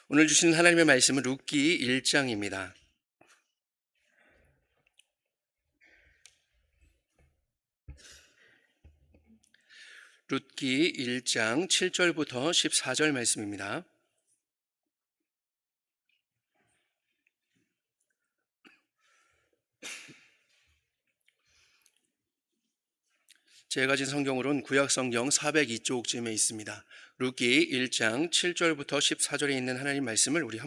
오늘 주신 하나님의 말씀은 룻기 1장입니다. 룻기 1장 7절부터 14절 말씀입니다. 제가 가진 성경으로는 구약성경 402쪽쯤에 있습니다. 룻기 1장 7절부터 14절에 있는 하나님 말씀을 우리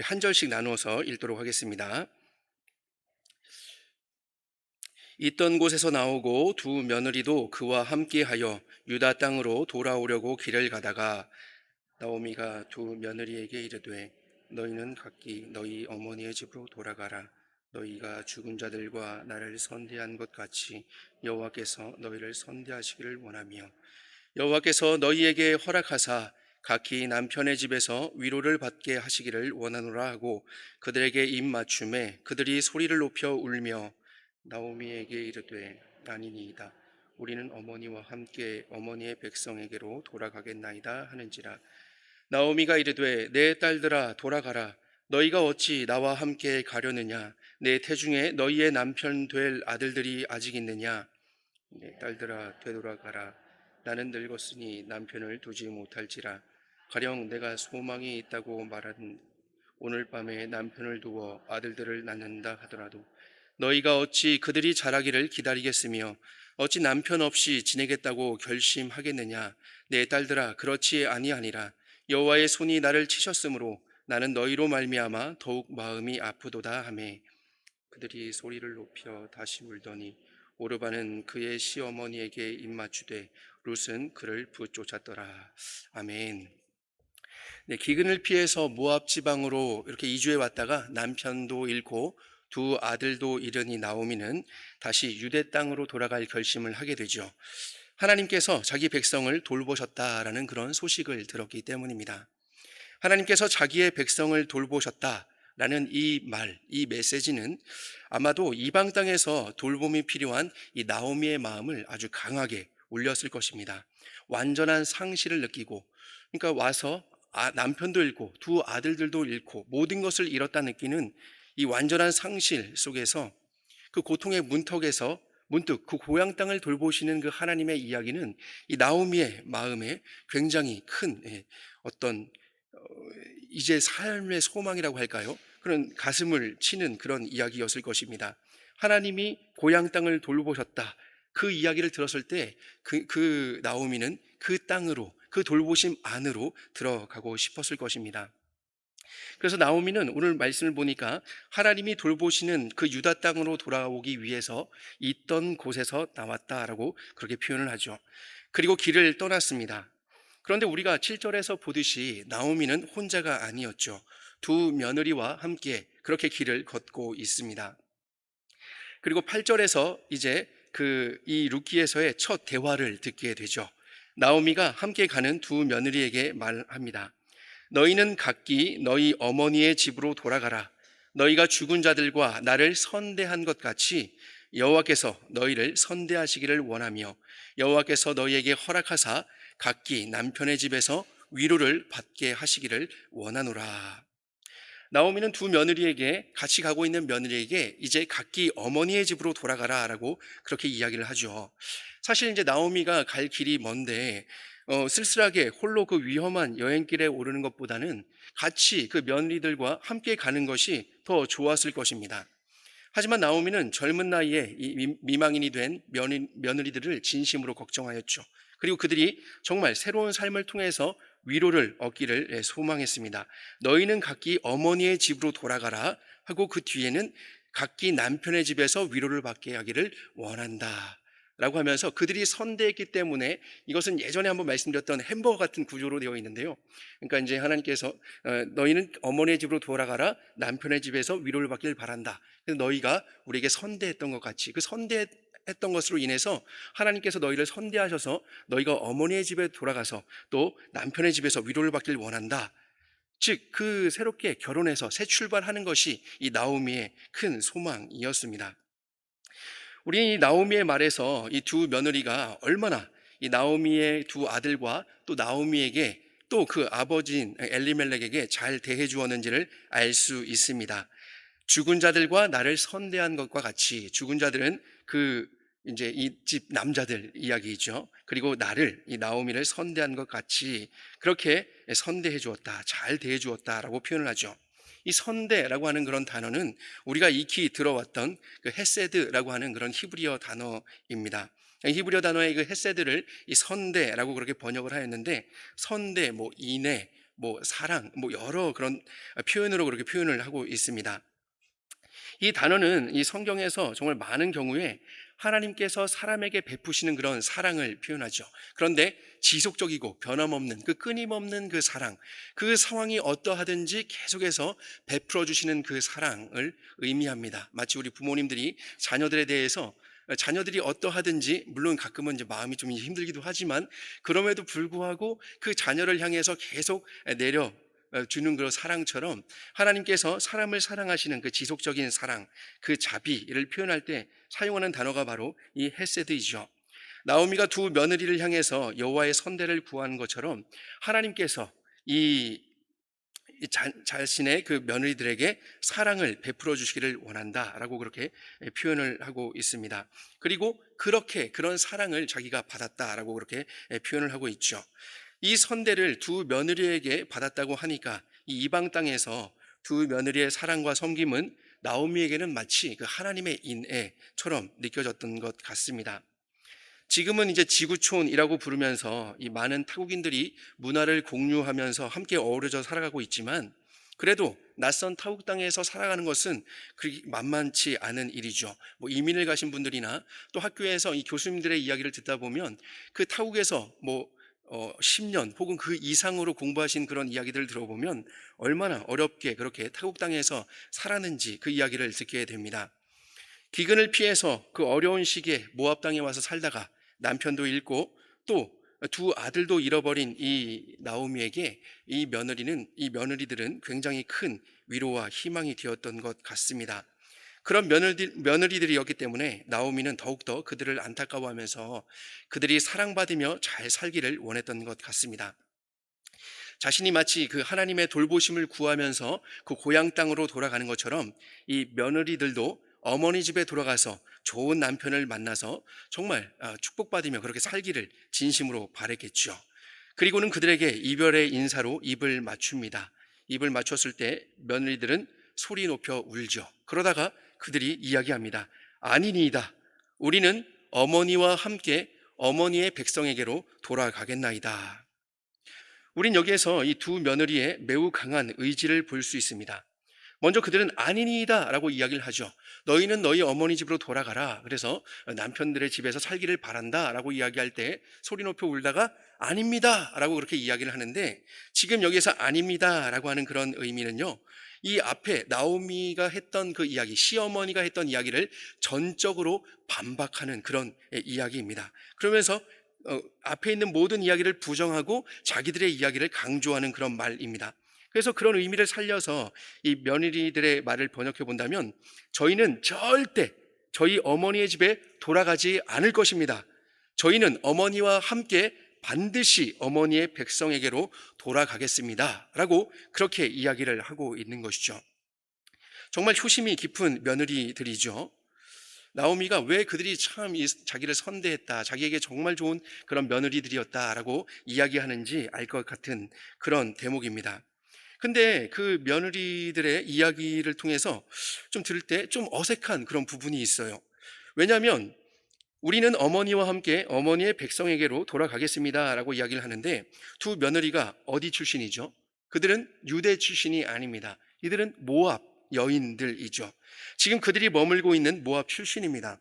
한 절씩 나누어서 읽도록 하겠습니다. 있던 곳에서 나오고 두 며느리도 그와 함께하여 유다 땅으로 돌아오려고 길을 가다가 나오미가 두 며느리에게 이르되 너희는 각기 너희 어머니의 집으로 돌아가라. 너희가 죽은 자들과 나를 선대한 것 같이 여호와께서 너희를 선대하시기를 원하며 여호와께서 너희에게 허락하사 각기 남편의 집에서 위로를 받게 하시기를 원하노라 하고 그들에게 입맞춤에 그들이 소리를 높여 울며 나오미에게 이르되 아니니이다. 우리는 어머니와 함께 어머니의 백성에게로 돌아가겠나이다 하는지라. 나오미가 이르되 내 딸들아 돌아가라. 너희가 어찌 나와 함께 가려느냐. 내 태중에 너희의 남편 될 아들들이 아직 있느냐. 내 딸들아 되돌아가라. 나는 늙었으니 남편을 두지 못할지라. 가령 내가 소망이 있다고 말한 오늘 밤에 남편을 두어 아들들을 낳는다 하더라도 너희가 어찌 그들이 자라기를 기다리겠으며 어찌 남편 없이 지내겠다고 결심하겠느냐. 내 딸들아 그렇지 아니하니라. 여호와의 손이 나를 치셨으므로 나는 너희로 말미암아 더욱 마음이 아프도다 하매 그들이 소리를 높여 다시 울더니 오르바는 그의 시어머니에게 입맞추되 룻은 그를 부쫓았더라. 아멘. 네, 기근을 피해서 모압 지방으로 이렇게 이주해 왔다가 남편도 잃고 두 아들도 잃으니 나오미는 다시 유대 땅으로 돌아갈 결심을 하게 되죠. 하나님께서 자기 백성을 돌보셨다라는 그런 소식을 들었기 때문입니다. 하나님께서 자기의 백성을 돌보셨다라는 이 말, 이 메시지는 아마도 이방 땅에서 돌봄이 필요한 이 나오미의 마음을 아주 강하게 울렸을 것입니다. 완전한 상실을 느끼고, 그러니까 와서 남편도 잃고 두 아들들도 잃고 모든 것을 잃었다 느끼는 이 완전한 상실 속에서 그 고통의 문턱에서 문득 그 고향 땅을 돌보시는 그 하나님의 이야기는 이 나오미의 마음에 굉장히 큰 어떤 이제 삶의 소망이라고 할까요? 그런 가슴을 치는 그런 이야기였을 것입니다. 하나님이 고향 땅을 돌보셨다. 그 이야기를 들었을 때 그 나오미는 그 땅으로 그 돌보심 안으로 들어가고 싶었을 것입니다. 그래서 나오미는 오늘 말씀을 보니까 하나님이 돌보시는 그 유다 땅으로 돌아오기 위해서 있던 곳에서 나왔다라고 그렇게 표현을 하죠. 그리고 길을 떠났습니다. 그런데 우리가 7절에서 보듯이 나오미는 혼자가 아니었죠. 두 며느리와 함께 그렇게 길을 걷고 있습니다. 그리고 8절에서 이제 이 룻기에서의 첫 대화를 듣게 되죠. 나오미가 함께 가는 두 며느리에게 말합니다. 너희는 각기 너희 어머니의 집으로 돌아가라. 너희가 죽은 자들과 나를 선대한 것 같이 여호와께서 너희를 선대하시기를 원하며 여호와께서 너희에게 허락하사 각기 남편의 집에서 위로를 받게 하시기를 원하노라. 나오미는 두 며느리에게 같이 가고 있는 며느리에게 이제 각기 어머니의 집으로 돌아가라라고 그렇게 이야기를 하죠. 사실 이제 나오미가 갈 길이 먼데 쓸쓸하게 홀로 그 위험한 여행길에 오르는 것보다는 같이 그 며느리들과 함께 가는 것이 더 좋았을 것입니다. 하지만 나오미는 젊은 나이에 이 미망인이 된 며느리들을 진심으로 걱정하였죠. 그리고 그들이 정말 새로운 삶을 통해서 위로를 얻기를 소망했습니다. 너희는 각기 어머니의 집으로 돌아가라 하고 그 뒤에는 각기 남편의 집에서 위로를 받게 하기를 원한다 라고 하면서 그들이 선대했기 때문에 이것은 예전에 한번 말씀드렸던 햄버거 같은 구조로 되어 있는데요. 그러니까 이제 하나님께서 너희는 어머니의 집으로 돌아가라. 남편의 집에서 위로를 받기를 바란다. 그래서 너희가 우리에게 선대했던 것 같이 그 선대했던 것으로 인해서 하나님께서 너희를 선대하셔서 너희가 어머니의 집에 돌아가서 또 남편의 집에서 위로를 받기를 원한다. 즉 그 새롭게 결혼해서 새 출발하는 것이 이 나오미의 큰 소망이었습니다. 우리 나오미의 말에서 이 두 며느리가 얼마나 이 나오미의 두 아들과 또 나오미에게 또 그 아버지인 엘리멜렉에게 잘 대해 주었는지를 알 수 있습니다. 죽은 자들과 나를 선대한 것과 같이, 죽은 자들은 그 이제 이 집 남자들 이야기죠. 그리고 나를, 이 나오미를 선대한 것 같이 그렇게 선대해 주었다, 잘 대해 주었다라고 표현을 하죠. 이 선대라고 하는 그런 단어는 우리가 익히 들어왔던 그 헤세드라고 하는 그런 히브리어 단어입니다. 히브리어 단어의 그 헤세드를 이 선대라고 그렇게 번역을 하였는데, 선대, 뭐 인애, 뭐 사랑, 뭐 여러 그런 표현으로 그렇게 표현을 하고 있습니다. 이 단어는 이 성경에서 정말 많은 경우에 하나님께서 사람에게 베푸시는 그런 사랑을 표현하죠. 그런데 지속적이고 변함없는 그 끊임없는 그 사랑, 그 상황이 어떠하든지 계속해서 베풀어 주시는 그 사랑을 의미합니다. 마치 우리 부모님들이 자녀들에 대해서, 자녀들이 어떠하든지, 물론 가끔은 이제 마음이 좀 힘들기도 하지만 그럼에도 불구하고 그 자녀를 향해서 계속 내려 주는 그런 사랑처럼, 하나님께서 사람을 사랑하시는 그 지속적인 사랑, 그 자비를 표현할 때 사용하는 단어가 바로 이 헤세드이죠. 나오미가 두 며느리를 향해서 여호와의 선대를 구하는 것처럼 하나님께서 이 자신의 그 며느리들에게 사랑을 베풀어 주시기를 원한다라고 그렇게 표현을 하고 있습니다. 그리고 그렇게 그런 사랑을 자기가 받았다라고 그렇게 표현을 하고 있죠. 이 선대를 두 며느리에게 받았다고 하니까 이 이방 땅에서 두 며느리의 사랑과 섬김은 나오미에게는 마치 그 하나님의 인애처럼 느껴졌던 것 같습니다. 지금은 이제 지구촌이라고 부르면서 이 많은 타국인들이 문화를 공유하면서 함께 어우러져 살아가고 있지만, 그래도 낯선 타국 땅에서 살아가는 것은 그렇게 만만치 않은 일이죠. 뭐 이민을 가신 분들이나 또 학교에서 이 교수님들의 이야기를 듣다 보면 그 타국에서 10년 혹은 그 이상으로 공부하신 그런 이야기들을 들어보면 얼마나 어렵게 그렇게 타국 땅에서 살았는지 그 이야기를 듣게 됩니다. 기근을 피해서 그 어려운 시기에 모압 땅에 와서 살다가 남편도 잃고 또 두 아들도 잃어버린 이 나오미에게 이 며느리들은 굉장히 큰 위로와 희망이 되었던 것 같습니다. 그런 며느리들이었기 때문에 나오미는 더욱더 그들을 안타까워하면서 그들이 사랑받으며 잘 살기를 원했던 것 같습니다. 자신이 마치 그 하나님의 돌보심을 구하면서 그 고향 땅으로 돌아가는 것처럼 이 며느리들도 어머니 집에 돌아가서 좋은 남편을 만나서 정말 축복받으며 그렇게 살기를 진심으로 바랬겠죠. 그리고는 그들에게 이별의 인사로 입을 맞춥니다. 입을 맞췄을 때 며느리들은 소리 높여 울죠. 그러다가 그들이 이야기합니다. 아니니이다. 우리는 어머니와 함께 어머니의 백성에게로 돌아가겠나이다. 우린 여기에서 이 두 며느리의 매우 강한 의지를 볼 수 있습니다. 먼저 그들은 아니니이다 라고 이야기를 하죠. 너희는 너희 어머니 집으로 돌아가라. 그래서 남편들의 집에서 살기를 바란다 라고 이야기할 때 소리 높여 울다가 아닙니다 라고 그렇게 이야기를 하는데, 지금 여기에서 아닙니다 라고 하는 그런 의미는요, 이 앞에 나오미가 했던 그 이야기, 시어머니가 했던 이야기를 전적으로 반박하는 그런 이야기입니다. 그러면서 앞에 있는 모든 이야기를 부정하고 자기들의 이야기를 강조하는 그런 말입니다. 그래서 그런 의미를 살려서 이 며느리들의 말을 번역해 본다면, 저희는 절대 저희 어머니의 집에 돌아가지 않을 것입니다. 저희는 어머니와 함께 반드시 어머니의 백성에게로 돌아가겠습니다 라고 그렇게 이야기를 하고 있는 것이죠. 정말 효심이 깊은 며느리들이죠. 나오미가 왜 그들이 참 자기를 선대했다, 자기에게 정말 좋은 그런 며느리들이었다라고 이야기하는지 알 것 같은 그런 대목입니다. 근데 그 며느리들의 이야기를 통해서 좀 들을 때 좀 어색한 그런 부분이 있어요. 왜냐하면 우리는 어머니와 함께 어머니의 백성에게로 돌아가겠습니다 라고 이야기를 하는데, 두 며느리가 어디 출신이죠? 그들은 유대 출신이 아닙니다. 이들은 모압 여인들이죠. 지금 그들이 머물고 있는 모압 출신입니다.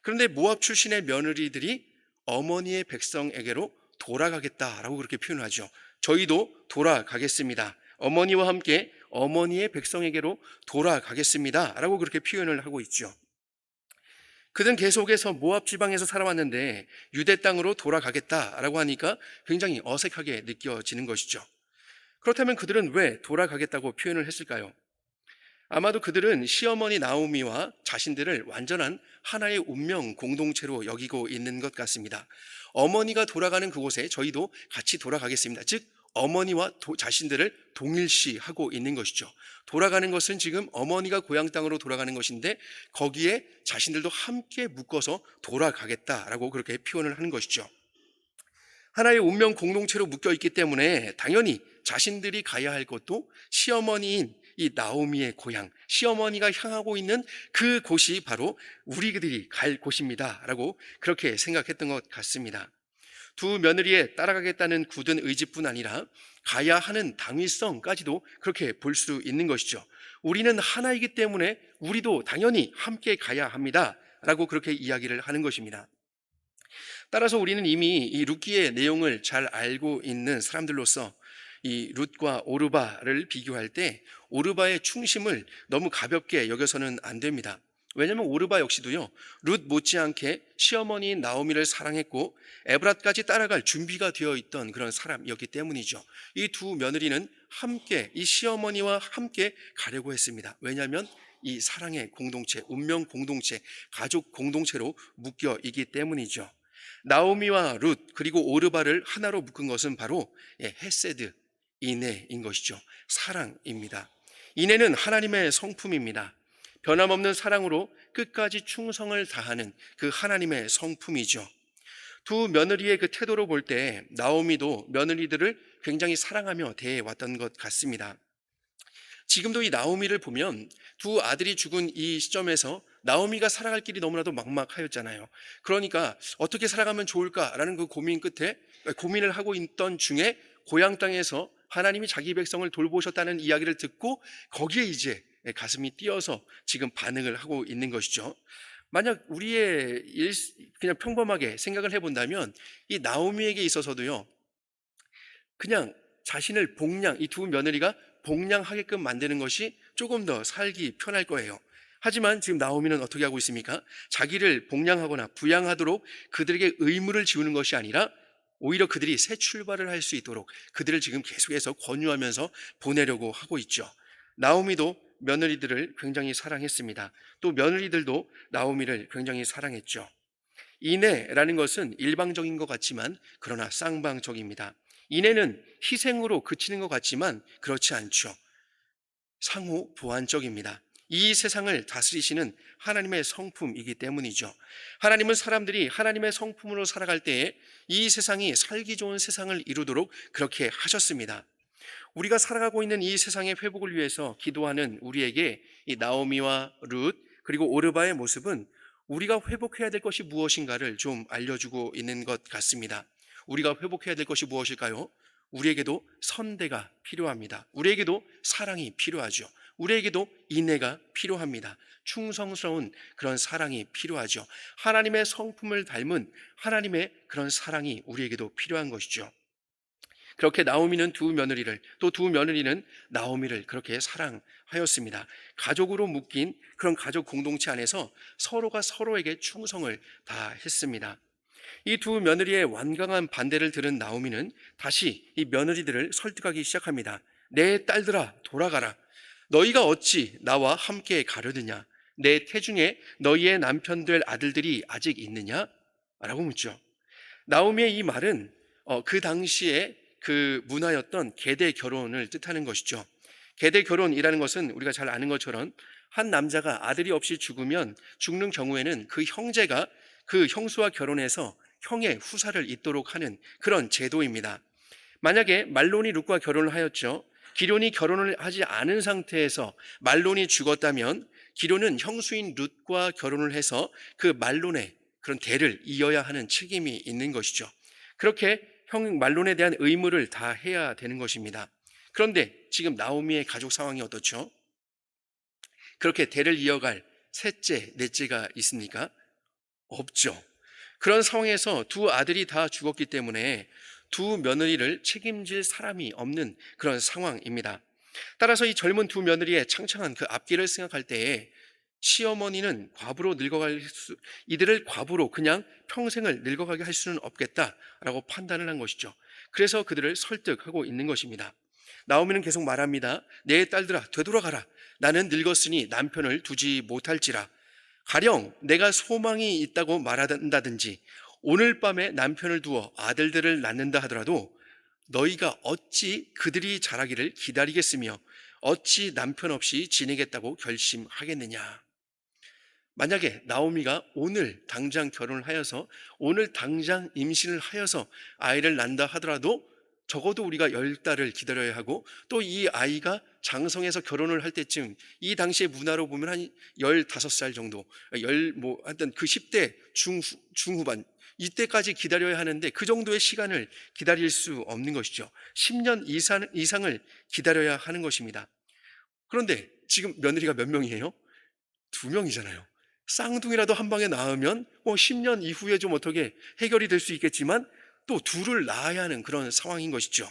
그런데 모압 출신의 며느리들이 어머니의 백성에게로 돌아가겠다라고 그렇게 표현하죠. 저희도 돌아가겠습니다. 어머니와 함께 어머니의 백성에게로 돌아가겠습니다 라고 그렇게 표현을 하고 있죠. 그들은 계속해서 모압 지방에서 살아왔는데 유대 땅으로 돌아가겠다라고 하니까 굉장히 어색하게 느껴지는 것이죠. 그렇다면 그들은 왜 돌아가겠다고 표현을 했을까요? 아마도 그들은 시어머니 나오미와 자신들을 완전한 하나의 운명 공동체로 여기고 있는 것 같습니다. 어머니가 돌아가는 그곳에 저희도 같이 돌아가겠습니다. 즉 어머니와 자신들을 동일시하고 있는 것이죠. 돌아가는 것은 지금 어머니가 고향 땅으로 돌아가는 것인데 거기에 자신들도 함께 묶어서 돌아가겠다라고 그렇게 표현을 하는 것이죠. 하나의 운명 공동체로 묶여 있기 때문에 당연히 자신들이 가야 할 곳도 시어머니인 이 나오미의 고향, 시어머니가 향하고 있는 그 곳이 바로 우리들이 갈 곳입니다 라고 그렇게 생각했던 것 같습니다. 두 며느리에 따라가겠다는 굳은 의지뿐 아니라 가야 하는 당위성까지도 그렇게 볼 수 있는 것이죠. 우리는 하나이기 때문에 우리도 당연히 함께 가야 합니다 라고 그렇게 이야기를 하는 것입니다. 따라서 우리는 이미 이 룻기의 내용을 잘 알고 있는 사람들로서 이 룻과 오르바를 비교할 때 오르바의 충심을 너무 가볍게 여겨서는 안 됩니다. 왜냐하면 오르바 역시도요, 룻 못지않게 시어머니인 나오미를 사랑했고 에브랏까지 따라갈 준비가 되어 있던 그런 사람이었기 때문이죠. 이 두 며느리는 함께 이 시어머니와 함께 가려고 했습니다. 왜냐하면 이 사랑의 공동체, 운명 공동체, 가족 공동체로 묶여 있기 때문이죠. 나오미와 룻 그리고 오르바를 하나로 묶은 것은 바로 헤세드, 인애인 것이죠. 사랑입니다. 인애는 하나님의 성품입니다. 변함없는 사랑으로 끝까지 충성을 다하는 그 하나님의 성품이죠. 두 며느리의 그 태도로 볼 때 나오미도 며느리들을 굉장히 사랑하며 대해왔던 것 같습니다. 지금도 이 나오미를 보면 두 아들이 죽은 이 시점에서 나오미가 살아갈 길이 너무나도 막막하였잖아요. 그러니까 어떻게 살아가면 좋을까라는 그 고민 끝에 고민을 하고 있던 중에 고향 땅에서 하나님이 자기 백성을 돌보셨다는 이야기를 듣고 거기에 이제 가슴이 뛰어서 지금 반응을 하고 있는 것이죠. 만약 우리의 그냥 평범하게 생각을 해본다면 이 나오미에게 있어서도요, 그냥 자신을 이 두 며느리가 복량하게끔 만드는 것이 조금 더 살기 편할 거예요. 하지만 지금 나오미는 어떻게 하고 있습니까? 자기를 복량하거나 부양하도록 그들에게 의무를 지우는 것이 아니라 오히려 그들이 새 출발을 할 수 있도록 그들을 지금 계속해서 권유하면서 보내려고 하고 있죠. 나오미도 며느리들을 굉장히 사랑했습니다. 또 며느리들도 나오미를 굉장히 사랑했죠. 인애라는 것은 일방적인 것 같지만 그러나 쌍방적입니다. 인애는 희생으로 그치는 것 같지만 그렇지 않죠. 상호 보완적입니다. 이 세상을 다스리시는 하나님의 성품이기 때문이죠. 하나님은 사람들이 하나님의 성품으로 살아갈 때에 이 세상이 살기 좋은 세상을 이루도록 그렇게 하셨습니다. 우리가 살아가고 있는 이 세상의 회복을 위해서 기도하는 우리에게 이 나오미와 룻 그리고 오르바의 모습은 우리가 회복해야 될 것이 무엇인가를 좀 알려주고 있는 것 같습니다. 우리가 회복해야 될 것이 무엇일까요? 우리에게도 선대가 필요합니다. 우리에게도 사랑이 필요하죠. 우리에게도 인애가 필요합니다. 충성스러운 그런 사랑이 필요하죠. 하나님의 성품을 닮은 하나님의 그런 사랑이 우리에게도 필요한 것이죠. 그렇게 나오미는 두 며느리를, 또 두 며느리는 나오미를 그렇게 사랑하였습니다. 가족으로 묶인 그런 가족 공동체 안에서 서로가 서로에게 충성을 다했습니다. 이 두 며느리의 완강한 반대를 들은 나오미는 다시 이 며느리들을 설득하기 시작합니다. 내 딸들아, 돌아가라. 너희가 어찌 나와 함께 가려느냐? 내 태중에 너희의 남편 될 아들들이 아직 있느냐? 라고 묻죠. 나오미의 이 말은 그 당시에 그 문화였던 계대 결혼을 뜻하는 것이죠. 계대 결혼이라는 것은 우리가 잘 아는 것처럼 한 남자가 아들이 없이 죽는 경우에는 그 형제가 그 형수와 결혼해서 형의 후사를 잇도록 하는 그런 제도입니다. 만약에 말론이 룻과 결혼을 하였죠. 기럧이 결혼을 하지 않은 상태에서 말론이 죽었다면 기럧은 형수인 룻과 결혼을 해서 그 말론의 그런 대를 이어야 하는 책임이 있는 것이죠. 그렇게 형 말론에 대한 의무를 다 해야 되는 것입니다. 그런데 지금 나오미의 가족 상황이 어떻죠? 그렇게 대를 이어갈 셋째, 넷째가 있습니까? 없죠. 그런 상황에서 두 아들이 다 죽었기 때문에 두 며느리를 책임질 사람이 없는 그런 상황입니다. 따라서 이 젊은 두 며느리의 창창한 그 앞길을 생각할 때에 시어머니는 이들을 과부로 그냥 평생을 늙어가게 할 수는 없겠다라고 판단을 한 것이죠. 그래서 그들을 설득하고 있는 것입니다. 나오미는 계속 말합니다. 내 딸들아, 되돌아가라. 나는 늙었으니 남편을 두지 못할지라. 가령 내가 소망이 있다고 말한다든지 오늘 밤에 남편을 두어 아들들을 낳는다 하더라도 너희가 어찌 그들이 자라기를 기다리겠으며 어찌 남편 없이 지내겠다고 결심하겠느냐. 만약에 나오미가 오늘 당장 결혼을 하여서 오늘 당장 임신을 하여서 아이를 낳는다 하더라도 적어도 우리가 10달을 기다려야 하고, 또 이 아이가 장성해서 결혼을 할 때쯤, 이 당시의 문화로 보면 한 15살 정도, 하여튼 그 10대 중후반, 이때까지 기다려야 하는데 그 정도의 시간을 기다릴 수 없는 것이죠. 10년 이상을 기다려야 하는 것입니다. 그런데 지금 며느리가 몇 명이에요? 2명이잖아요. 쌍둥이라도 한 방에 낳으면 10년 이후에 좀 어떻게 해결이 될 수 있겠지만 또 둘을 낳아야 하는 그런 상황인 것이죠.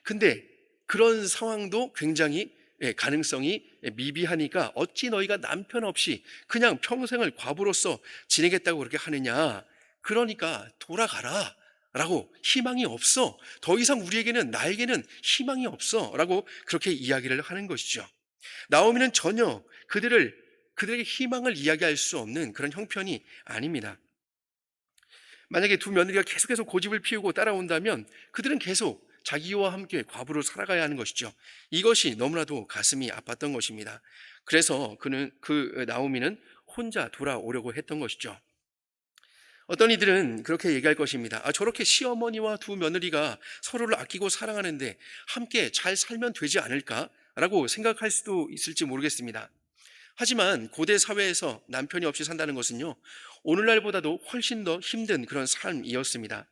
근데 그런 상황도 굉장히 가능성이 미비하니까 어찌 너희가 남편 없이 그냥 평생을 과부로서 지내겠다고 그렇게 하느냐. 그러니까 돌아가라 라고, 희망이 없어, 더 이상 나에게는 희망이 없어 라고 그렇게 이야기를 하는 것이죠. 나오미는 전혀 그들에게 희망을 이야기할 수 없는 그런 형편이 아닙니다. 만약에 두 며느리가 계속해서 고집을 피우고 따라온다면 그들은 계속 자기와 함께 과부로 살아가야 하는 것이죠. 이것이 너무나도 가슴이 아팠던 것입니다. 그래서 나오미는 혼자 돌아오려고 했던 것이죠. 어떤 이들은 그렇게 얘기할 것입니다. 저렇게 시어머니와 두 며느리가 서로를 아끼고 사랑하는데 함께 잘 살면 되지 않을까라고 생각할 수도 있을지 모르겠습니다. 하지만 고대 사회에서 남편이 없이 산다는 것은요, 오늘날보다도 훨씬 더 힘든 그런 삶이었습니다.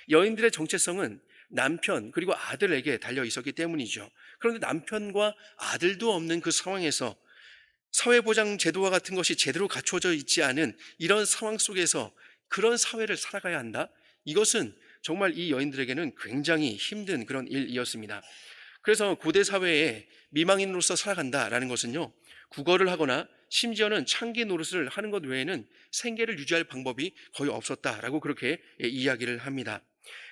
여인들의 정체성은 남편 그리고 아들에게 달려 있었기 때문이죠. 그런데 남편과 아들도 없는 그 상황에서 사회보장 제도와 같은 것이 제대로 갖춰져 있지 않은 이런 상황 속에서 그런 사회를 살아가야 한다? 이것은 정말 이 여인들에게는 굉장히 힘든 그런 일이었습니다. 그래서 고대 사회에 미망인으로서 살아간다라는 것은요, 국어를 하거나 심지어는 창기 노릇을 하는 것 외에는 생계를 유지할 방법이 거의 없었다라고 그렇게 이야기를 합니다.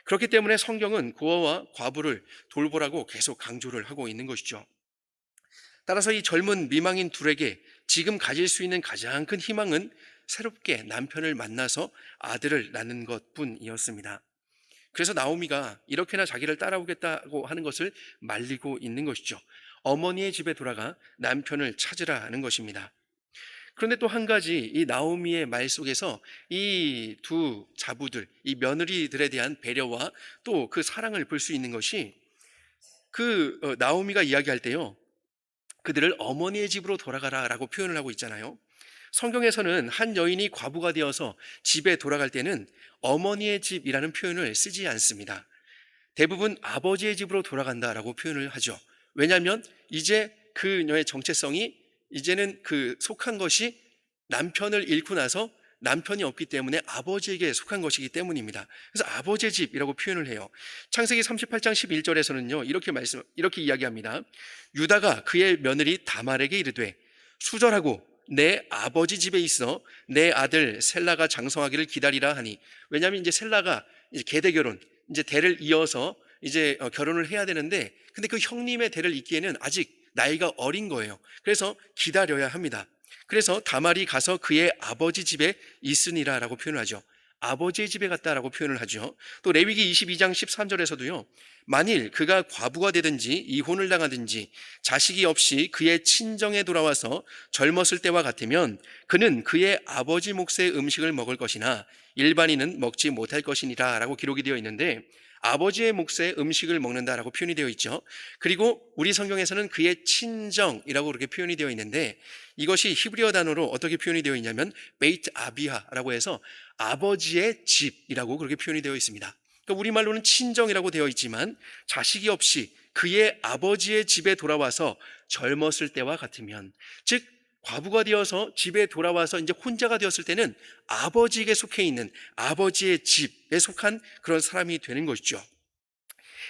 그렇기 때문에 성경은 고아와 과부를 돌보라고 계속 강조를 하고 있는 것이죠. 따라서 이 젊은 미망인 둘에게 지금 가질 수 있는 가장 큰 희망은 새롭게 남편을 만나서 아들을 낳는 것뿐이었습니다. 그래서 나오미가 이렇게나 자기를 따라오겠다고 하는 것을 말리고 있는 것이죠. 어머니의 집에 돌아가 남편을 찾으라는 것입니다. 그런데 또 한 가지, 이 나오미의 말 속에서 이 두 자부들, 이 며느리들에 대한 배려와 또 그 사랑을 볼 수 있는 것이, 나오미가 이야기할 때요, 그들을 어머니의 집으로 돌아가라라고 표현을 하고 있잖아요. 성경에서는 한 여인이 과부가 되어서 집에 돌아갈 때는 어머니의 집이라는 표현을 쓰지 않습니다. 대부분 아버지의 집으로 돌아간다라고 표현을 하죠. 왜냐하면 이제 그녀의 정체성이, 이제는 속한 것이 남편을 잃고 나서 남편이 없기 때문에 아버지에게 속한 것이기 때문입니다. 그래서 아버지의 집이라고 표현을 해요. 창세기 38장 11절에서는요, 이렇게 이야기합니다. 유다가 그의 며느리 다말에게 이르되 수절하고 내 아버지 집에 있어 내 아들 셀라가 장성하기를 기다리라 하니. 왜냐하면 이제 셀라가 이제 계대 결혼, 이제 대를 이어서 이제 결혼을 해야 되는데, 근데 그 형님의 대를 잇기에는 아직 나이가 어린 거예요. 그래서 기다려야 합니다. 그래서 다말이 가서 그의 아버지 집에 있으니라 라고 표현하죠. 아버지의 집에 갔다라고 표현을 하죠. 또 레위기 22장 13절에서도요, 만일 그가 과부가 되든지 이혼을 당하든지 자식이 없이 그의 친정에 돌아와서 젊었을 때와 같으면 그는 그의 아버지 몫의 음식을 먹을 것이나 일반인은 먹지 못할 것이니라 라고 기록이 되어 있는데, 아버지의 몫의 음식을 먹는다라고 표현이 되어 있죠. 그리고 우리 성경에서는 그의 친정이라고 그렇게 표현이 되어 있는데, 이것이 히브리어 단어로 어떻게 표현이 되어 있냐면 베이트 아비하라고 해서 아버지의 집이라고 그렇게 표현이 되어 있습니다. 그러니까 우리말로는 친정이라고 되어 있지만 자식이 없이 그의 아버지의 집에 돌아와서 젊었을 때와 같으면, 즉 과부가 되어서 집에 돌아와서 이제 혼자가 되었을 때는 아버지에게 속해 있는 아버지의 집에 속한 그런 사람이 되는 것이죠.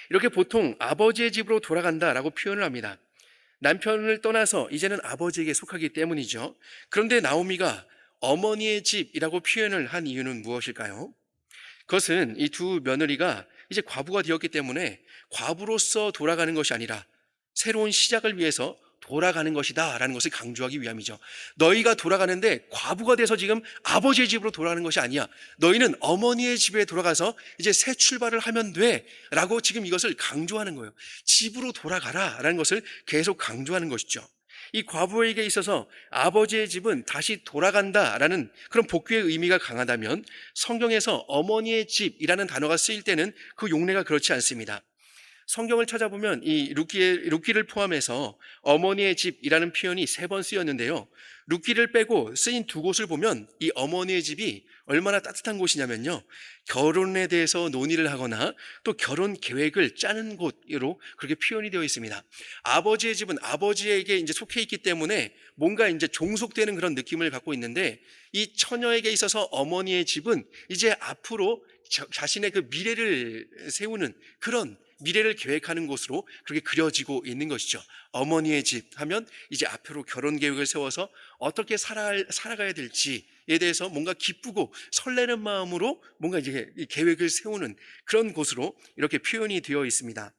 이렇게 보통 아버지의 집으로 돌아간다라고 표현을 합니다. 남편을 떠나서 이제는 아버지에게 속하기 때문이죠. 그런데 나오미가 어머니의 집이라고 표현을 한 이유는 무엇일까요? 그것은 이 두 며느리가 이제 과부가 되었기 때문에 과부로서 돌아가는 것이 아니라 새로운 시작을 위해서 돌아가는 것이다 라는 것을 강조하기 위함이죠. 너희가 돌아가는데 과부가 돼서 지금 아버지의 집으로 돌아가는 것이 아니야. 너희는 어머니의 집에 돌아가서 이제 새 출발을 하면 돼 라고 지금 이것을 강조하는 거예요. 집으로 돌아가라 라는 것을 계속 강조하는 것이죠. 이 과부에게 있어서 아버지의 집은 다시 돌아간다라는 그런 복귀의 의미가 강하다면, 성경에서 어머니의 집이라는 단어가 쓰일 때는 그 용례가 그렇지 않습니다. 성경을 찾아보면 이 룻기를 포함해서 어머니의 집이라는 표현이 3번 쓰였는데요. 룻기를 빼고 쓰인 2곳을 보면 이 어머니의 집이 얼마나 따뜻한 곳이냐면요, 결혼에 대해서 논의를 하거나 또 결혼 계획을 짜는 곳으로 그렇게 표현이 되어 있습니다. 아버지의 집은 아버지에게 이제 속해 있기 때문에 뭔가 이제 종속되는 그런 느낌을 갖고 있는데, 이 처녀에게 있어서 어머니의 집은 이제 앞으로 자신의 그 미래를 세우는, 그런 미래를 계획하는 곳으로 그렇게 그려지고 있는 것이죠. 어머니의 집 하면 이제 앞으로 결혼 계획을 세워서 어떻게 살아가야 될지에 대해서 뭔가 기쁘고 설레는 마음으로 뭔가 이제 계획을 세우는 그런 곳으로 이렇게 표현이 되어 있습니다.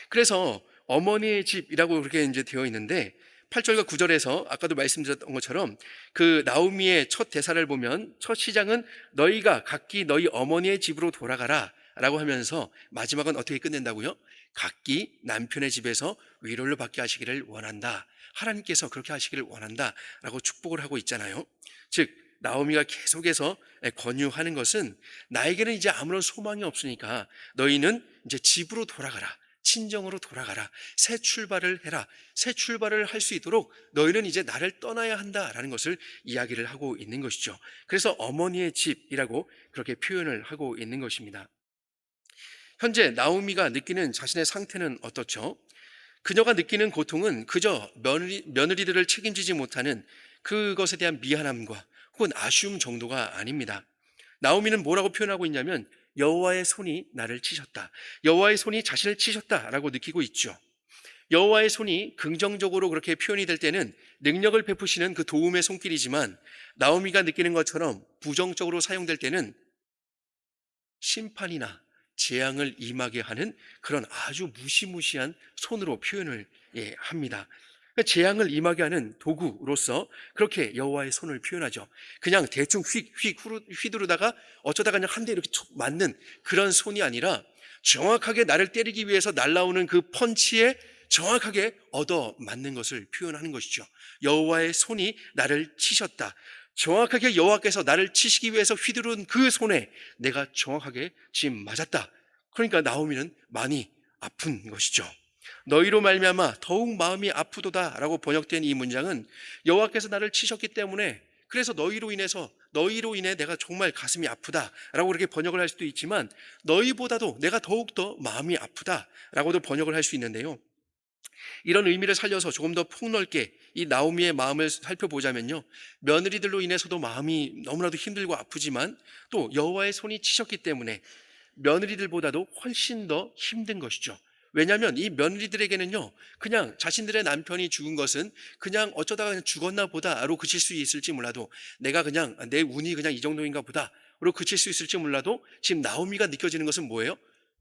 그래서 어머니의 집이라고 그렇게 이제 되어 있는데, 8절과 9절에서 아까도 말씀드렸던 것처럼 그 나오미의 첫 대사를 보면 첫 시장은 너희가 각기 너희 어머니의 집으로 돌아가라 라고 하면서 마지막은 어떻게 끝낸다고요? 각기 남편의 집에서 위로를 받게 하시기를 원한다. 하나님께서 그렇게 하시기를 원한다 라고 축복을 하고 있잖아요. 즉 나오미가 계속해서 권유하는 것은, 나에게는 이제 아무런 소망이 없으니까 너희는 이제 집으로 돌아가라, 친정으로 돌아가라, 새 출발을 해라, 새 출발을 할 수 있도록 너희는 이제 나를 떠나야 한다라는 것을 이야기를 하고 있는 것이죠. 그래서 어머니의 집이라고 그렇게 표현을 하고 있는 것입니다. 현재 나오미가 느끼는 자신의 상태는 어떻죠? 그녀가 느끼는 고통은 그저 며느리들을 책임지지 못하는 그것에 대한 미안함과 혹은 아쉬움 정도가 아닙니다. 나오미는 뭐라고 표현하고 있냐면, 여호와의 손이 나를 치셨다, 여호와의 손이 자신을 치셨다라고 느끼고 있죠. 여호와의 손이 긍정적으로 그렇게 표현이 될 때는 능력을 베푸시는 그 도움의 손길이지만, 나오미가 느끼는 것처럼 부정적으로 사용될 때는 심판이나 재앙을 임하게 하는 그런 아주 무시무시한 손으로 표현을 합니다. 재앙을 임하게 하는 도구로서 그렇게 여호와의 손을 표현하죠. 그냥 대충 휘두르다가 어쩌다가 그냥 한 대 이렇게 툭 맞는 그런 손이 아니라, 정확하게 나를 때리기 위해서 날라오는 그 펀치에 정확하게 얻어 맞는 것을 표현하는 것이죠. 여호와의 손이 나를 치셨다. 정확하게 여호와께서 나를 치시기 위해서 휘두른 그 손에 내가 정확하게 지금 맞았다. 그러니까 나오미는 많이 아픈 것이죠. 너희로 말미암아 더욱 마음이 아프도다라고 번역된 이 문장은, 여호와께서 나를 치셨기 때문에, 그래서 너희로 인해 내가 정말 가슴이 아프다라고 그렇게 번역을 할 수도 있지만, 너희보다도 내가 더욱더 마음이 아프다라고도 번역을 할 수 있는데요. 이런 의미를 살려서 조금 더 폭넓게 이 나오미의 마음을 살펴보자면요, 며느리들로 인해서도 마음이 너무나도 힘들고 아프지만, 또 여호와의 손이 치셨기 때문에 며느리들보다도 훨씬 더 힘든 것이죠. 왜냐하면 이 며느리들에게는요, 그냥 자신들의 남편이 죽은 것은 그냥 어쩌다가 그냥 죽었나 보다로 그칠 수 있을지 몰라도, 내가 그냥 내 운이 그냥 이 정도인가 보다로 그칠 수 있을지 몰라도, 지금 나오미가 느껴지는 것은 뭐예요?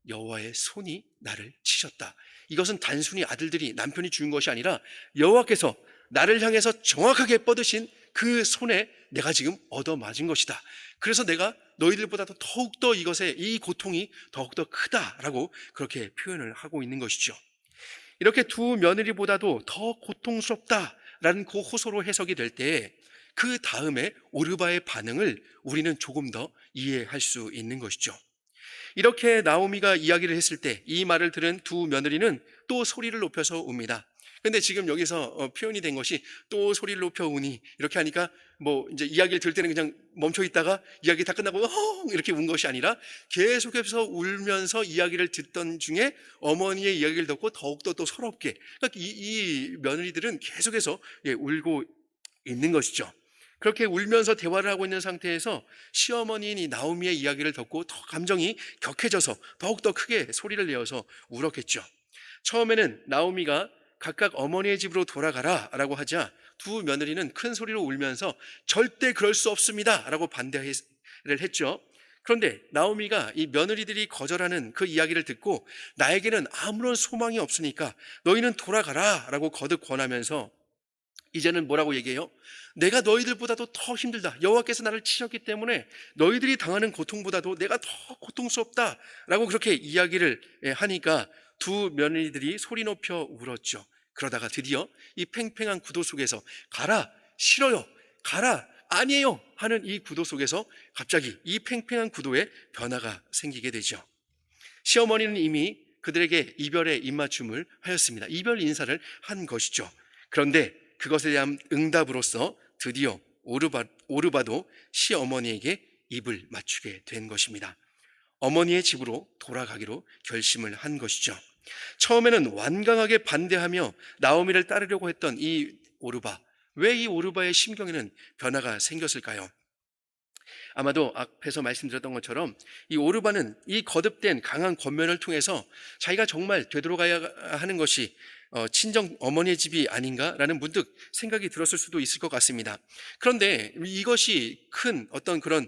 여호와의 손이 나를 치셨다. 이것은 단순히 아들들이, 남편이 죽은 것이 아니라 여호와께서 나를 향해서 정확하게 뻗으신 그 손에 내가 지금 얻어맞은 것이다. 그래서 내가 너희들보다도 더욱더 이 고통이 더욱더 크다라고 그렇게 표현을 하고 있는 것이죠. 이렇게 두 며느리보다도 더 고통스럽다라는 그 호소로 해석이 될 때, 그 다음에 오르바의 반응을 우리는 조금 더 이해할 수 있는 것이죠. 이렇게 나오미가 이야기를 했을 때 이 말을 들은 두 며느리는 또 소리를 높여서 웁니다. 근데 지금 여기서 표현이 된 것이 또 소리를 높여 우니, 이렇게 하니까 뭐 이제 이야기를 들을 때는 그냥 멈춰 있다가 이야기 다 끝나고 이렇게 운 것이 아니라, 계속해서 울면서 이야기를 듣던 중에 어머니의 이야기를 듣고 더욱더 또 서럽게, 그러니까 이 며느리들은 계속해서 울고 있는 것이죠. 그렇게 울면서 대화를 하고 있는 상태에서 시어머니인 이 나오미의 이야기를 듣고 더 감정이 격해져서 더욱더 크게 소리를 내어서 울었겠죠. 처음에는 나오미가 각각 어머니의 집으로 돌아가라 라고 하자, 두 며느리는 큰 소리로 울면서 절대 그럴 수 없습니다 라고 반대를 했죠. 그런데 나오미가 이 며느리들이 거절하는 그 이야기를 듣고 나에게는 아무런 소망이 없으니까 너희는 돌아가라 라고 거듭 권하면서 이제는 뭐라고 얘기해요? 내가 너희들보다도 더 힘들다. 여호와께서 나를 치셨기 때문에 너희들이 당하는 고통보다도 내가 더 고통스럽다 라고 그렇게 이야기를 하니까 두 며느리들이 소리 높여 울었죠. 그러다가 드디어 이 팽팽한 구도 속에서 가라, 싫어요, 가라, 아니에요 하는 이 구도 속에서 갑자기 이 팽팽한 구도에 변화가 생기게 되죠. 시어머니는 이미 그들에게 이별의 입맞춤을 하였습니다. 이별 인사를 한 것이죠. 그런데 그것에 대한 응답으로서 드디어 오르바도 시어머니에게 입을 맞추게 된 것입니다. 어머니의 집으로 돌아가기로 결심을 한 것이죠. 처음에는 완강하게 반대하며 나오미를 따르려고 했던 이 오르바, 왜 이 오르바의 심경에는 변화가 생겼을까요? 아마도 앞에서 말씀드렸던 것처럼 이 오르바는 이 거듭된 강한 권면을 통해서 자기가 정말 되돌아가야 하는 것이 친정 어머니의 집이 아닌가라는 문득 생각이 들었을 수도 있을 것 같습니다. 그런데 이것이 큰 어떤 그런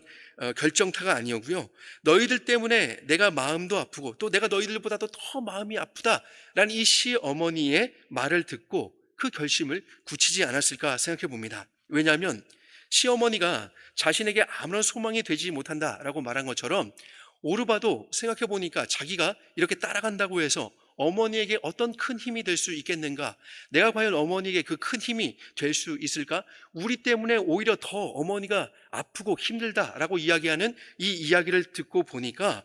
결정타가 아니었고요. 너희들 때문에 내가 마음도 아프고 또 내가 너희들보다도 더 마음이 아프다라는 이 시어머니의 말을 듣고 그 결심을 굳히지 않았을까 생각해 봅니다. 왜냐하면 시어머니가 자신에게 아무런 소망이 되지 못한다라고 말한 것처럼 오르바도 생각해 보니까 자기가 이렇게 따라간다고 해서 어머니에게 어떤 큰 힘이 될 수 있겠는가? 내가 과연 어머니에게 그 큰 힘이 될 수 있을까? 우리 때문에 오히려 더 어머니가 아프고 힘들다라고 이야기하는 이 이야기를 듣고 보니까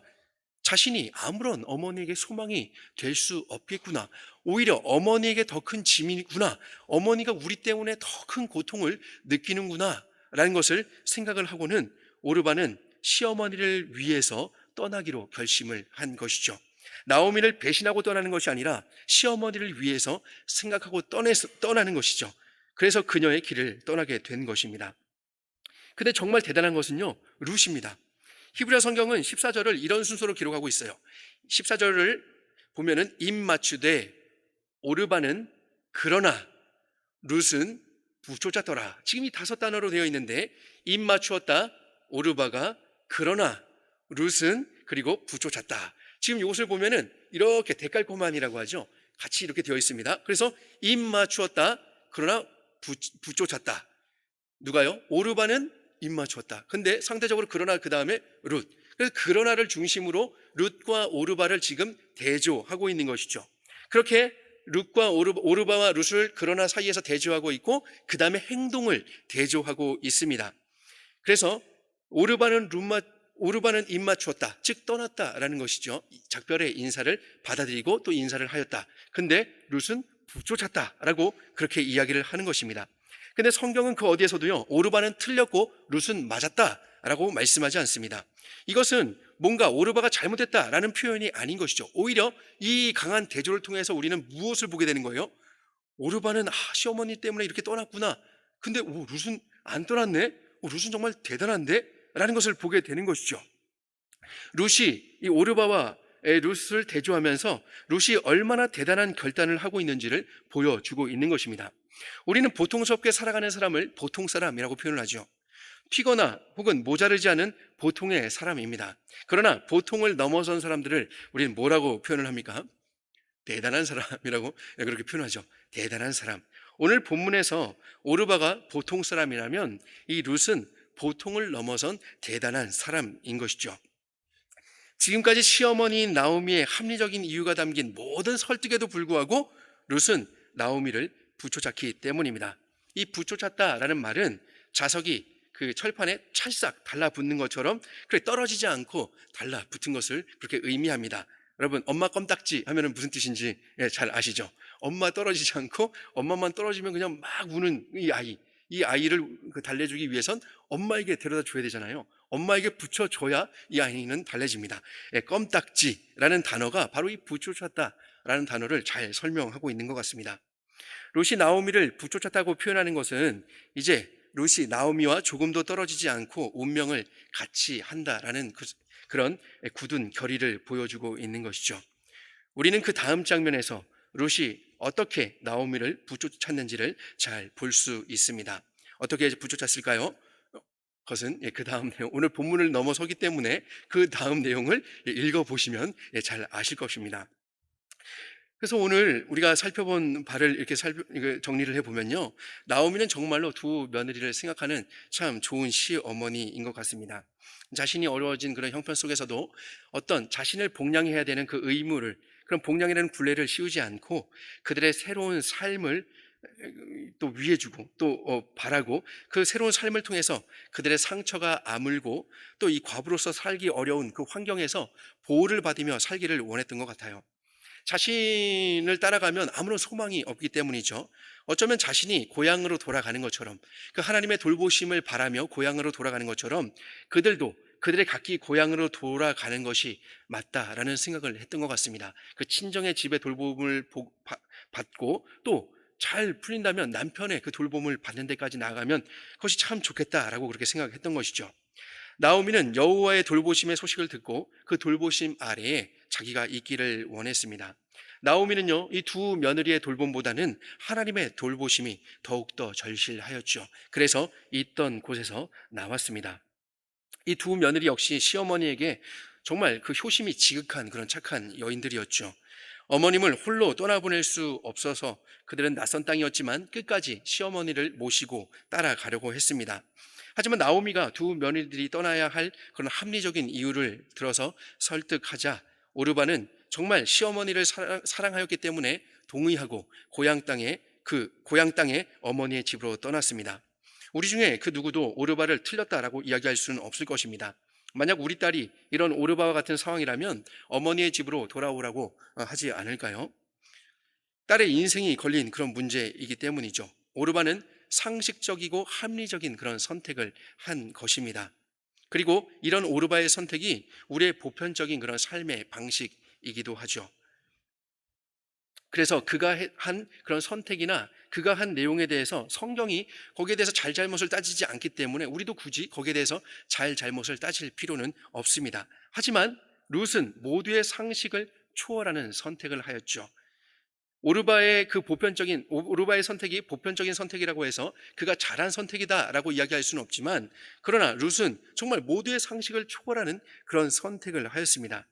자신이 아무런 어머니에게 소망이 될 수 없겠구나. 오히려 어머니에게 더 큰 짐이구나. 어머니가 우리 때문에 더 큰 고통을 느끼는구나. 라는 것을 생각을 하고는 오르바는 시어머니를 위해서 떠나기로 결심을 한 것이죠. 나오미를 배신하고 떠나는 것이 아니라 시어머니를 위해서 생각하고 떠나는 것이죠. 그래서 그녀의 길을 떠나게 된 것입니다. 근데 정말 대단한 것은요, 룻입니다. 히브리어 성경은 14절을 이런 순서로 기록하고 있어요. 14절을 보면은 입맞추되 오르바는 그러나 룻은 부쫓았더라. 지금 이 5단어로 되어 있는데 입맞추었다 오르바가 그러나 룻은 그리고 부쫓았다. 지금 이것을 보면은 이렇게 데칼코마니라고 하죠. 같이 이렇게 되어 있습니다. 그래서 입맞추었다 그러나 부쫓았다. 누가요? 오르바는 입맞추었다. 근데 상대적으로 그러나 그 다음에 룻. 그래서 그러나를 중심으로 룻과 오르바를 지금 대조하고 있는 것이죠. 그렇게 룻과 오르바와 룻을 그러나 사이에서 대조하고 있고 그 다음에 행동을 대조하고 있습니다. 그래서 오르바는 입맞추었다, 즉 떠났다라는 것이죠. 작별의 인사를 받아들이고 또 인사를 하였다. 근데 룻은 부쫓았다라고 그렇게 이야기를 하는 것입니다. 근데 성경은 그 어디에서도요, 오르바는 틀렸고 룻은 맞았다라고 말씀하지 않습니다. 이것은 뭔가 오르바가 잘못했다라는 표현이 아닌 것이죠. 오히려 이 강한 대조를 통해서 우리는 무엇을 보게 되는 거예요? 오르바는 시어머니 때문에 이렇게 떠났구나. 근데 룻은 안 떠났네? 룻은 정말 대단한데? 라는 것을 보게 되는 것이죠. 룻이 이 오르바와 룻을 대조하면서 룻이 얼마나 대단한 결단을 하고 있는지를 보여주고 있는 것입니다. 우리는 보통스럽게 살아가는 사람을 보통 사람이라고 표현을 하죠. 피거나 혹은 모자르지 않은 보통의 사람입니다. 그러나 보통을 넘어선 사람들을 우리는 뭐라고 표현을 합니까? 대단한 사람이라고 그렇게 표현하죠. 대단한 사람. 오늘 본문에서 오르바가 보통 사람이라면 이 룻은 보통을 넘어선 대단한 사람인 것이죠. 지금까지 시어머니인 나오미의 합리적인 이유가 담긴 모든 설득에도 불구하고 룻은 나오미를 부쫓았기 때문입니다. 이 부쫓았다라는 말은 자석이 그 철판에 찰싹 달라붙는 것처럼 그렇게 떨어지지 않고 달라붙은 것을 그렇게 의미합니다. 여러분, 엄마 껌딱지 하면 무슨 뜻인지 잘 아시죠? 엄마 떨어지지 않고 엄마만 떨어지면 그냥 막 우는 이 아이를 달래주기 위해선 엄마에게 데려다 줘야 되잖아요. 엄마에게 붙여줘야 이 아이는 달래집니다. 껌딱지라는 단어가 바로 이 부쫓았다라는 단어를 잘 설명하고 있는 것 같습니다. 룻이 나오미를 부쫓았다고 표현하는 것은 이제 룻이 나오미와 조금도 떨어지지 않고 운명을 같이 한다라는 그런 굳은 결의를 보여주고 있는 것이죠. 우리는 그 다음 장면에서 룻이 어떻게 나오미를 부쫓았는지를 잘 볼 수 있습니다. 어떻게 부쫓았을까요? 것은 그 다음 내용, 오늘 본문을 넘어서기 때문에 그 다음 내용을 읽어보시면 잘 아실 것입니다. 그래서 오늘 우리가 살펴본 바를 이렇게 정리를 해보면요, 나오미는 정말로 두 며느리를 생각하는 참 좋은 시어머니인 것 같습니다. 자신이 어려워진 그런 형편 속에서도 어떤 자신을 복양해야 되는 그 의무를, 그런 복양이라는 굴레를 씌우지 않고 그들의 새로운 삶을 또 위해주고 또 바라고, 그 새로운 삶을 통해서 그들의 상처가 아물고 또 이 과부로서 살기 어려운 그 환경에서 보호를 받으며 살기를 원했던 것 같아요. 자신을 따라가면 아무런 소망이 없기 때문이죠. 어쩌면 자신이 고향으로 돌아가는 것처럼, 그 하나님의 돌보심을 바라며 고향으로 돌아가는 것처럼 그들도 그들의 각기 고향으로 돌아가는 것이 맞다라는 생각을 했던 것 같습니다. 그 친정의 집의 돌봄을 받고 또 잘 풀린다면 남편의 그 돌봄을 받는 데까지 나아가면 그것이 참 좋겠다라고 그렇게 생각했던 것이죠. 나오미는 여호와의 돌보심의 소식을 듣고 그 돌보심 아래에 자기가 있기를 원했습니다. 나오미는요, 이 두 며느리의 돌봄보다는 하나님의 돌보심이 더욱더 절실하였죠. 그래서 있던 곳에서 나왔습니다. 이 두 며느리 역시 시어머니에게 정말 그 효심이 지극한 그런 착한 여인들이었죠. 어머님을 홀로 떠나보낼 수 없어서 그들은 낯선 땅이었지만 끝까지 시어머니를 모시고 따라가려고 했습니다. 하지만 나오미가 두 며느리들이 떠나야 할 그런 합리적인 이유를 들어서 설득하자 오르바는 정말 시어머니를 사랑하였기 때문에 동의하고 고향 땅에 어머니의 집으로 떠났습니다. 우리 중에 그 누구도 오르바를 틀렸다라고 이야기할 수는 없을 것입니다. 만약 우리 딸이 이런 오르바와 같은 상황이라면 어머니의 집으로 돌아오라고 하지 않을까요? 딸의 인생이 걸린 그런 문제이기 때문이죠. 오르바는 상식적이고 합리적인 그런 선택을 한 것입니다. 그리고 이런 오르바의 선택이 우리의 보편적인 그런 삶의 방식이기도 하죠. 그래서 그가 한 그런 선택이나 그가 한 내용에 대해서 성경이 거기에 대해서 잘잘못을 따지지 않기 때문에 우리도 굳이 거기에 대해서 잘잘못을 따질 필요는 없습니다. 하지만 룻은 모두의 상식을 초월하는 선택을 하였죠. 오르바의 선택이 보편적인 선택이라고 해서 그가 잘한 선택이다라고 이야기할 수는 없지만, 그러나 룻은 정말 모두의 상식을 초월하는 그런 선택을 하였습니다.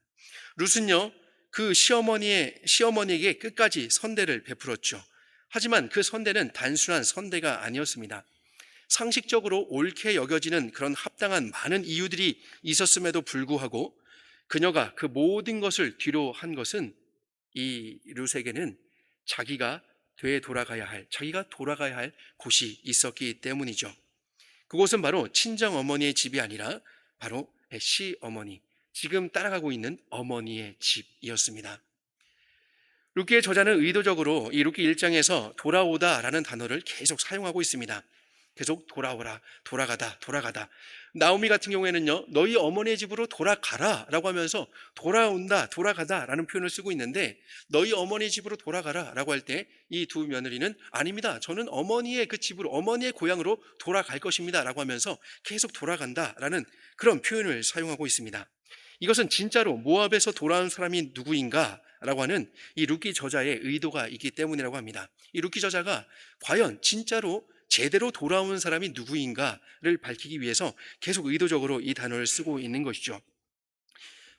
룻은요, 그 시어머니에게 끝까지 선대를 베풀었죠. 하지만 그 선대는 단순한 선대가 아니었습니다. 상식적으로 옳게 여겨지는 그런 합당한 많은 이유들이 있었음에도 불구하고 그녀가 그 모든 것을 뒤로 한 것은 이 룻에게는 자기가 돌아가야 할 곳이 있었기 때문이죠. 그곳은 바로 친정 어머니의 집이 아니라 바로 시어머니, 지금 따라가고 있는 어머니의 집이었습니다. 룻기의 저자는 의도적으로 이 룻기 1장에서 돌아오다라는 단어를 계속 사용하고 있습니다. 계속 돌아오라, 돌아가다. 나오미 같은 경우에는요, 너희 어머니의 집으로 돌아가라 라고 하면서 돌아온다, 돌아가다 라는 표현을 쓰고 있는데, 너희 어머니의 집으로 돌아가라 라고 할 때 이 두 며느리는 아닙니다, 저는 어머니의 그 집으로, 어머니의 고향으로 돌아갈 것입니다 라고 하면서 계속 돌아간다 라는 그런 표현을 사용하고 있습니다. 이것은 진짜로 모압에서 돌아온 사람이 누구인가 라고 하는 이 룻기 저자의 의도가 있기 때문이라고 합니다. 이 룻기 저자가 과연 진짜로 제대로 돌아온 사람이 누구인가를 밝히기 위해서 계속 의도적으로 이 단어를 쓰고 있는 것이죠.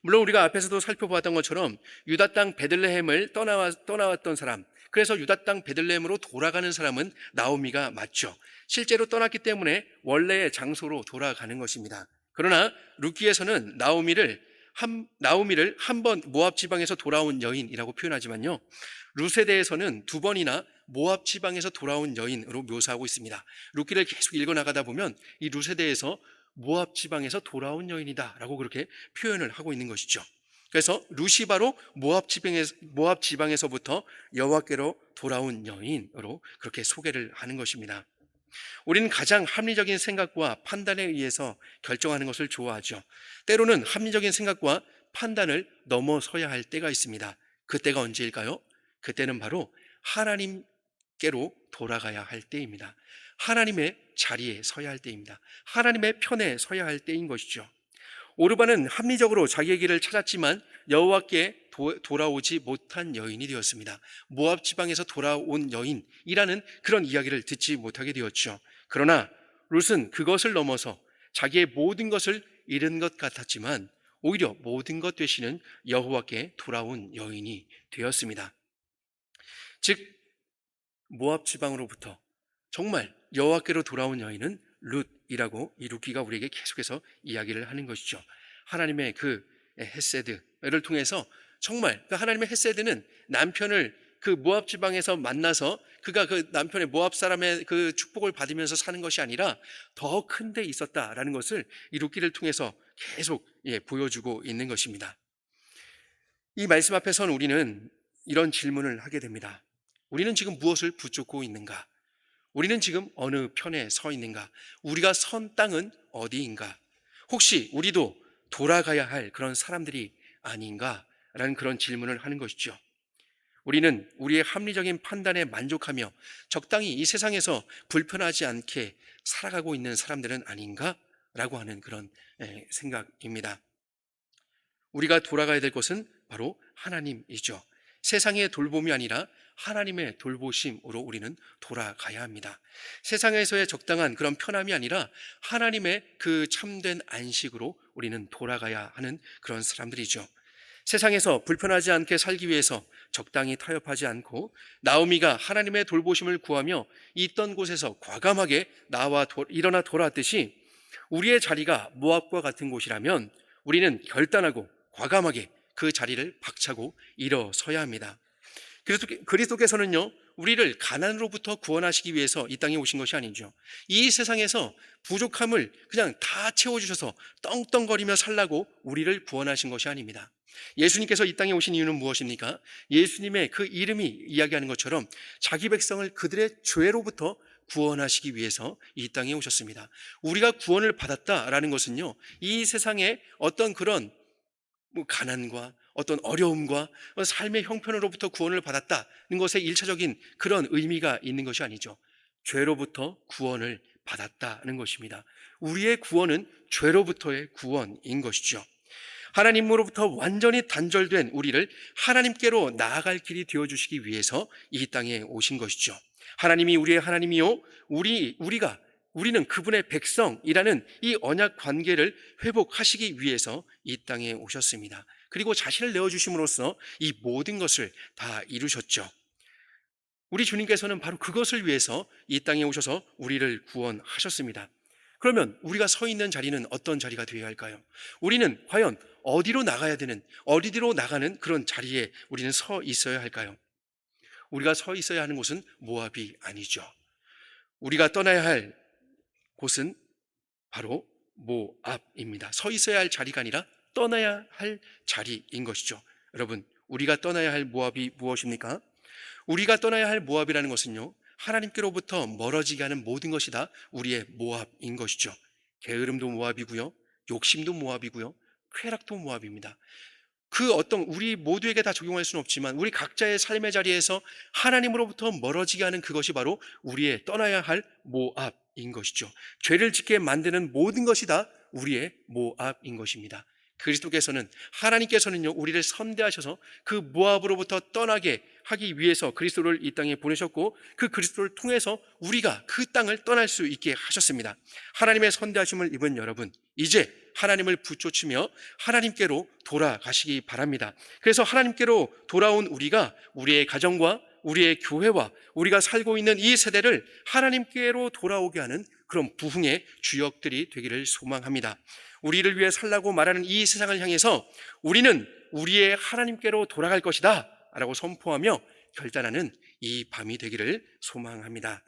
물론 우리가 앞에서도 살펴보았던 것처럼 유다 땅 베들레헴을 떠나왔던 사람, 그래서 유다 땅 베들레헴으로 돌아가는 사람은 나오미가 맞죠. 실제로 떠났기 때문에 원래의 장소로 돌아가는 것입니다. 그러나 룻기에서는 나오미를 한 번 모압 지방에서 돌아온 여인이라고 표현하지만요, 룻에 대해서는 두 번이나 모압 지방에서 돌아온 여인으로 묘사하고 있습니다. 룻기를 계속 읽어나가다 보면 이 룻에 대해서 모압 지방에서 돌아온 여인이다 라고 그렇게 표현을 하고 있는 것이죠. 그래서 룻이 바로 모압 지방에서부터 여호와께로 돌아온 여인으로 그렇게 소개를 하는 것입니다. 우리는 가장 합리적인 생각과 판단에 의해서 결정하는 것을 좋아하죠. 때로는 합리적인 생각과 판단을 넘어서야 할 때가 있습니다. 그때가 언제일까요? 그때는 바로 하나님께로 돌아가야 할 때입니다. 하나님의 자리에 서야 할 때입니다. 하나님의 편에 서야 할 때인 것이죠. 오르바는 합리적으로 자기의 길을 찾았지만 여호와께 돌아오지 못한 여인이 되었습니다. 모압 지방에서 돌아온 여인이라는 그런 이야기를 듣지 못하게 되었죠. 그러나 룻은 그것을 넘어서 자기의 모든 것을 잃은 것 같았지만 오히려 모든 것 되시는 여호와께 돌아온 여인이 되었습니다. 즉 모압 지방으로부터 정말 여호와께로 돌아온 여인은 룻이라고 이 루키가 우리에게 계속해서 이야기를 하는 것이죠. 하나님의 그 헤세드를 통해서 정말 그 하나님의 헤세드는 남편을 그 모압 지방에서 만나서 그가 그 남편의 모압 사람의 그 축복을 받으면서 사는 것이 아니라 더 큰 데 있었다라는 것을 이 룻기를 통해서 계속 보여주고 있는 것입니다. 이 말씀 앞에서는 우리는 이런 질문을 하게 됩니다. 우리는 지금 무엇을 붙잡고 있는가? 우리는 지금 어느 편에 서 있는가? 우리가 선 땅은 어디인가? 혹시 우리도 돌아가야 할 그런 사람들이 아닌가? 라는 그런 질문을 하는 것이죠. 우리는 우리의 합리적인 판단에 만족하며 적당히 이 세상에서 불편하지 않게 살아가고 있는 사람들은 아닌가? 라고 하는 그런 생각입니다. 우리가 돌아가야 될 것은 바로 하나님이죠. 세상의 돌봄이 아니라 하나님의 돌보심으로 우리는 돌아가야 합니다. 세상에서의 적당한 그런 편함이 아니라 하나님의 그 참된 안식으로 우리는 돌아가야 하는 그런 사람들이죠. 세상에서 불편하지 않게 살기 위해서 적당히 타협하지 않고 나오미가 하나님의 돌보심을 구하며 있던 곳에서 과감하게 일어나 돌아왔듯이 우리의 자리가 모압과 같은 곳이라면 우리는 결단하고 과감하게 그 자리를 박차고 일어서야 합니다. 그리스도께서는요, 우리를 가난으로부터 구원하시기 위해서 이 땅에 오신 것이 아니죠. 이 세상에서 부족함을 그냥 다 채워주셔서 떵떵거리며 살라고 우리를 구원하신 것이 아닙니다. 예수님께서 이 땅에 오신 이유는 무엇입니까? 예수님의 그 이름이 이야기하는 것처럼 자기 백성을 그들의 죄로부터 구원하시기 위해서 이 땅에 오셨습니다. 우리가 구원을 받았다라는 것은요, 이 세상에 어떤 그런 가난과 어떤 어려움과 삶의 형편으로부터 구원을 받았다는 것에 일차적인 그런 의미가 있는 것이 아니죠. 죄로부터 구원을 받았다는 것입니다. 우리의 구원은 죄로부터의 구원인 것이죠. 하나님으로부터 완전히 단절된 우리를 하나님께로 나아갈 길이 되어주시기 위해서 이 땅에 오신 것이죠. 하나님이 우리의 하나님이요, 우리는 그분의 백성이라는 이 언약 관계를 회복하시기 위해서 이 땅에 오셨습니다. 그리고 자신을 내어주심으로써 이 모든 것을 다 이루셨죠. 우리 주님께서는 바로 그것을 위해서 이 땅에 오셔서 우리를 구원하셨습니다. 그러면 우리가 서 있는 자리는 어떤 자리가 되어야 할까요? 우리는 과연 어디로 나가는 그런 자리에 우리는 서 있어야 할까요? 우리가 서 있어야 하는 곳은 모압이 아니죠. 우리가 떠나야 할 곳은 바로 모압입니다. 서 있어야 할 자리가 아니라 떠나야 할 자리인 것이죠. 여러분, 우리가 떠나야 할 모압이 무엇입니까? 우리가 떠나야 할 모압이라는 것은요, 하나님께로부터 멀어지게 하는 모든 것이 다 우리의 모압인 것이죠. 게으름도 모압이고요, 욕심도 모압이고요, 쾌락도 모압입니다. 우리 모두에게 다 적용할 수는 없지만 우리 각자의 삶의 자리에서 하나님으로부터 멀어지게 하는 그것이 바로 우리의 떠나야 할 모압인 것이죠. 죄를 짓게 만드는 모든 것이 다 우리의 모압인 것입니다. 하나님께서는요, 우리를 선대하셔서 그 모압으로부터 떠나게 하기 위해서 그리스도를 이 땅에 보내셨고 그 그리스도를 통해서 우리가 그 땅을 떠날 수 있게 하셨습니다. 하나님의 선대하심을 입은 여러분, 이제 하나님을 붙쫓으며 하나님께로 돌아가시기 바랍니다. 그래서 하나님께로 돌아온 우리가 우리의 가정과 우리의 교회와 우리가 살고 있는 이 세대를 하나님께로 돌아오게 하는 그런 부흥의 주역들이 되기를 소망합니다. 우리를 위해 살라고 말하는 이 세상을 향해서 우리는 우리의 하나님께로 돌아갈 것이다 라고 선포하며 결단하는 이 밤이 되기를 소망합니다.